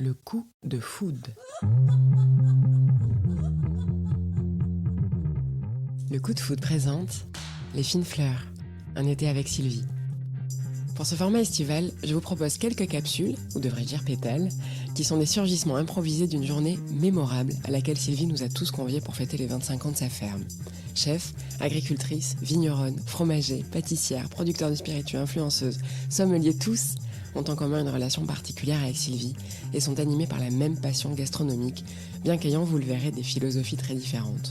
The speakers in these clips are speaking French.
Le coup de foudre. Le coup de foudre présente Les fines fleurs, un été avec Sylvie. Pour ce format estival, je vous propose quelques capsules, ou devrais-je dire pétales, qui sont des surgissements improvisés d'une journée mémorable à laquelle Sylvie nous a tous conviés pour fêter les 25 ans de sa ferme. Chef, agricultrice, vigneronne, fromager, pâtissière, producteur de spiritueux, influenceuse, sommelier, tous ont en commun une relation particulière avec Sylvie et sont animés par la même passion gastronomique, bien qu'ayant, vous le verrez, des philosophies très différentes.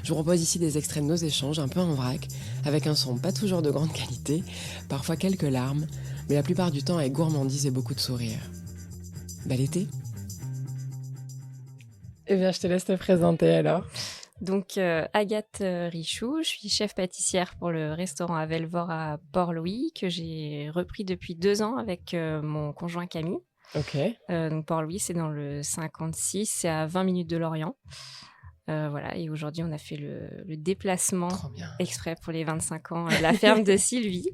Je vous propose ici des extraits de nos échanges, un peu en vrac, avec un son pas toujours de grande qualité, parfois quelques larmes, mais la plupart du temps avec gourmandise et beaucoup de sourires. Bel été. Eh bien, je te laisse te présenter alors. Donc, Agathe Richoux, je suis chef pâtissière pour le restaurant à Velvore à Port-Louis, que j'ai repris depuis 2 ans avec mon conjoint Camille. Ok. Donc, Port-Louis, c'est dans le 56, c'est à 20 minutes de Lorient. Voilà, et aujourd'hui, on a fait le déplacement exprès pour les 25 ans de la ferme de Sylvie,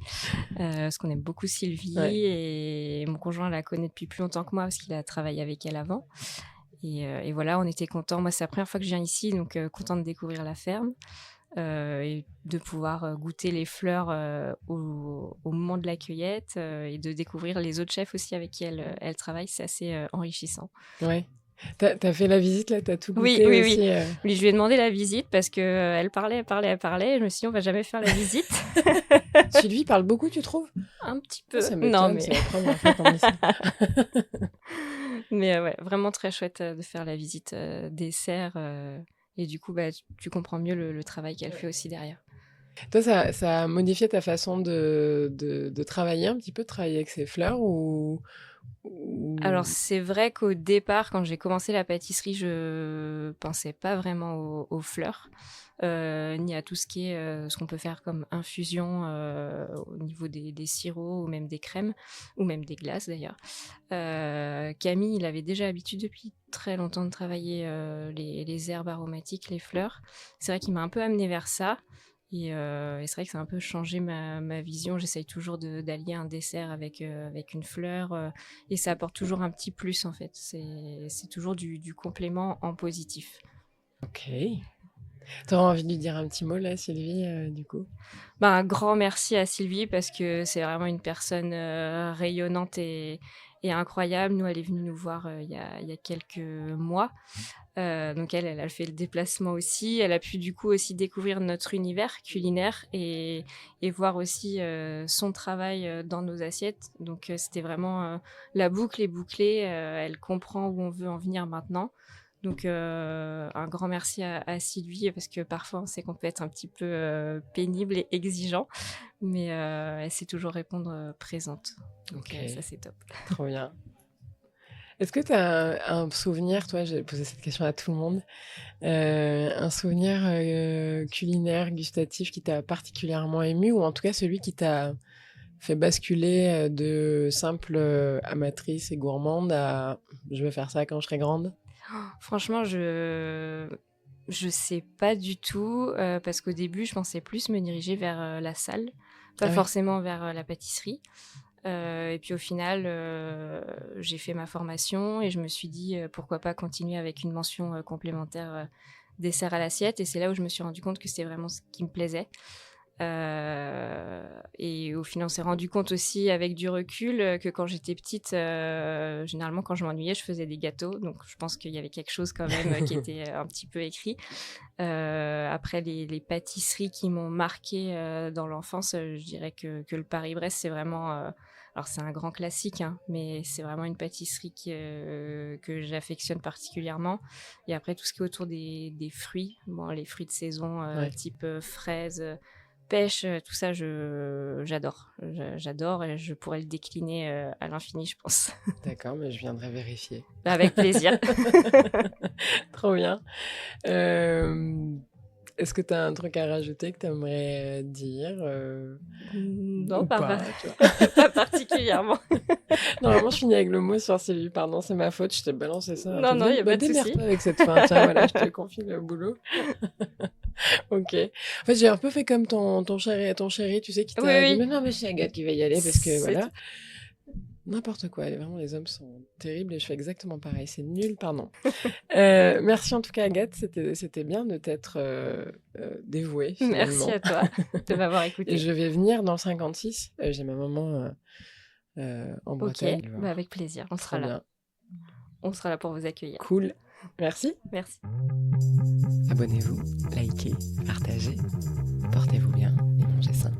parce qu'on aime beaucoup Sylvie, et mon conjoint la connaît depuis plus longtemps que moi, parce qu'il a travaillé avec elle avant. Et voilà, on était contents. Moi, c'est la première fois que je viens ici, donc contente de découvrir la ferme et de pouvoir goûter les fleurs au moment de la cueillette et de découvrir les autres chefs aussi avec qui elle travaille. C'est assez enrichissant. Ouais. T'as fait la visite là, t'as tout Oui, goûté oui, aussi. oui. Oui, je lui ai demandé la visite parce qu'elle parlait. Je me suis dit, on va jamais faire la visite. Sylvie parle beaucoup, tu trouves? Un petit peu. Ça m'étonne, c'est la première fois qu'on dit ça. Mais ouais, vraiment très chouette de faire la visite des serres. Et du coup, tu comprends mieux le travail qu'elle fait aussi derrière. Toi, ça a modifié ta façon de travailler un petit peu, de travailler avec ces fleurs ou... Alors, c'est vrai qu'au départ, quand j'ai commencé la pâtisserie, je pensais pas vraiment aux fleurs, ni à tout ce qui est ce qu'on peut faire comme infusion au niveau des sirops ou même des crèmes, ou même des glaces d'ailleurs. Camille, il avait déjà l'habitude depuis très longtemps de travailler les herbes aromatiques, les fleurs. C'est vrai qu'il m'a un peu amenée vers ça. Et c'est vrai que ça a un peu changé ma vision. J'essaye toujours d'allier un dessert avec une fleur et ça apporte toujours un petit plus en fait. C'est toujours du complément en positif. Ok. T'aurais envie de lui dire un petit mot là, Sylvie, du coup? Un grand merci à Sylvie parce que c'est vraiment une personne rayonnante et incroyable. Nous, elle est venue nous voir il y a quelques mois. Donc elle a fait le déplacement aussi. Elle a pu du coup aussi découvrir notre univers culinaire et voir aussi son travail dans nos assiettes. Donc c'était vraiment la boucle est bouclée. Elle comprend où on veut en venir maintenant. Donc un grand merci à Sylvie parce que parfois on sait qu'on peut être un petit peu pénible et exigeant, mais elle sait toujours répondre présente. Donc ça c'est top. Trop bien. Est-ce que tu as un souvenir, toi, j'ai posé cette question à tout le monde, un souvenir culinaire, gustatif qui t'a particulièrement ému, ou en tout cas celui qui t'a fait basculer de simple amatrice et gourmande à je vais faire ça quand je serai grande? Franchement, je sais pas du tout parce qu'au début, je pensais plus me diriger vers la salle, pas forcément vers la pâtisserie. Et puis au final, j'ai fait ma formation et je me suis dit pourquoi pas continuer avec une mention complémentaire dessert à l'assiette. Et c'est là où je me suis rendu compte que c'était vraiment ce qui me plaisait. Et au final, on s'est rendu compte aussi avec du recul que quand j'étais petite, généralement quand je m'ennuyais, je faisais des gâteaux. Donc je pense qu'il y avait quelque chose quand même qui était un petit peu écrit. Après, les pâtisseries qui m'ont marquée dans l'enfance, je dirais que le Paris-Brest, c'est vraiment... alors c'est un grand classique, hein, mais c'est vraiment une pâtisserie que j'affectionne particulièrement. Et après, tout ce qui est autour des fruits, les fruits de saison type fraises, pêche, tout ça, j'adore. J'adore et je pourrais le décliner à l'infini, je pense. D'accord, mais je viendrai vérifier. Avec plaisir. Trop bien. Est-ce que tu as un truc à rajouter que tu aimerais dire Non, pas pas particulièrement. Normalement, je finis avec le mot sur Sylvie. Pardon, c'est ma faute, je t'ai balancé ça. Non, il n'y a pas de souci. Démerde-toi avec cette fin. Tiens, voilà, je te confie le boulot. Ok. En fait, j'ai un peu fait comme ton chéri, tu sais, qui t'a dit, mais non, mais c'est Agathe qui va y aller parce que voilà. N'importe quoi. Vraiment, les hommes sont terribles et je fais exactement pareil. C'est nul, pardon. Merci en tout cas, Agathe. C'était bien de t'être dévouée, finalement. Merci à toi de m'avoir écoutée. Et je vais venir dans le 56. J'ai ma maman en Bretagne. Ok, avec plaisir. On sera là. Bien. On sera là pour vous accueillir. Cool. Merci. Merci. Abonnez-vous, likez, partagez. Portez-vous bien et mangez sain.